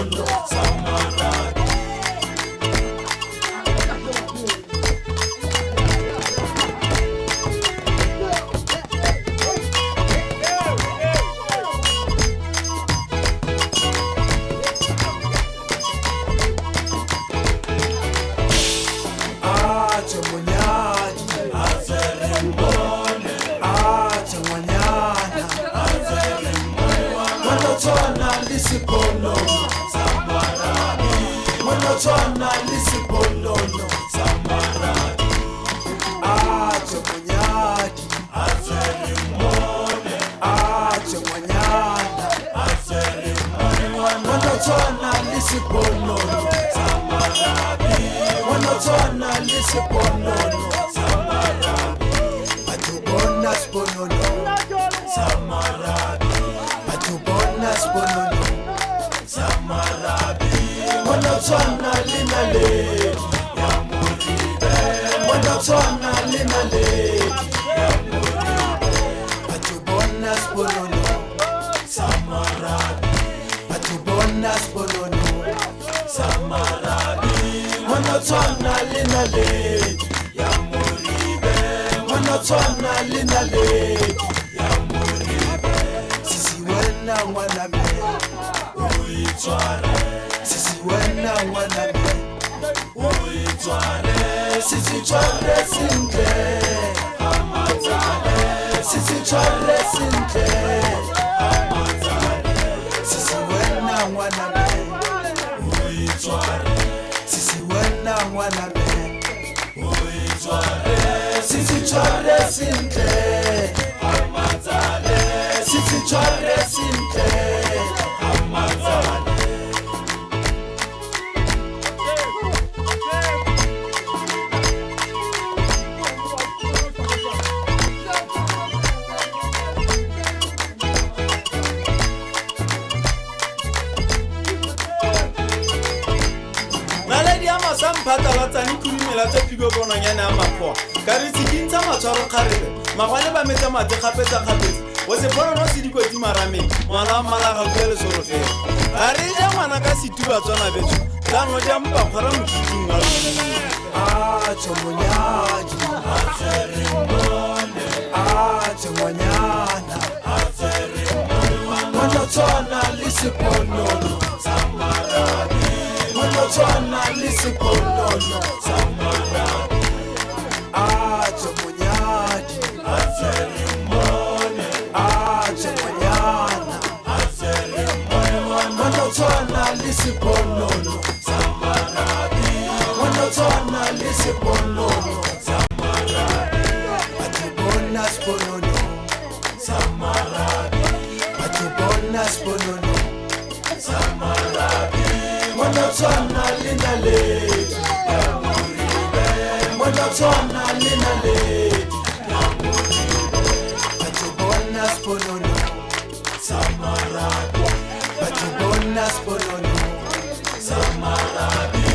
sponono Samaradi. Monotona lisiponono Samaradi. Acho monyadi azerimone. Acho monyada azerimone. Monotona lisiponono Samaradi. Monotona lisiponono Samaradi. Atubona sponono Samaradi. Atubona sponono Samaradi. Monotona linaledi ya muribe. Monotona linaledi ya muribe. Atubona sponono Samaradi. Atubona sponono Samaradi. Monotona linaledi ya muribe. Monotona linaledi ya muribe. Sisi wena waname uitware. Sisi wena waname uitware. Sisi tware sinte amatale. Sisi tware sinte amatale. Sisi wena waname uitware. Sisi wena waname uitware. Sisi tware sinte amatale. Sisi tware sinte amatale. Sampata latsani khumela tsa phigo bona nyana mapoa ka re tsikintsa matshwaro kgarebe magwale ba metsa mate khapetsa khapetsa o se bona no sidiko di marameng ngwana malaga go le soro fela a re ja ngwana ka situba tsona betso tla no ja mpa khara mothutung wa acho monyadi azerimone. Acho monyana azerimone. Monotona lisiponono Samaradi. Monotona lisiponono Samaradi. Acho monyadi azerimone. Acho monyana azerimone. Monotona lisiponono Samaradi. Monotona lisiponono Samaradi. Atubona sponono Samaradi. Atubona sponono Samaradi. Monotona linaledi ya muribe. Monotona linaledi ya muribe. Atubona sponono Samaradi. Atubona sponono Samaradi.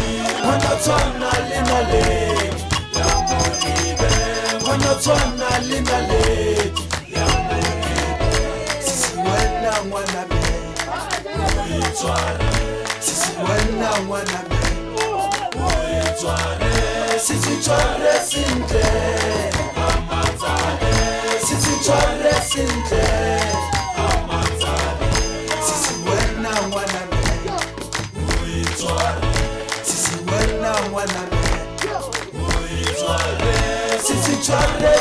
Monotona linaledi ya muribe. Monotona linaledi ya muribe. Sisi wena waname uitware. Sisi wena waname uitware. Sisi tware sinte amatale. Sisi tware sinte amatale. Sisi wena waname uitware. Sisi wena waname uitware. Sisi tware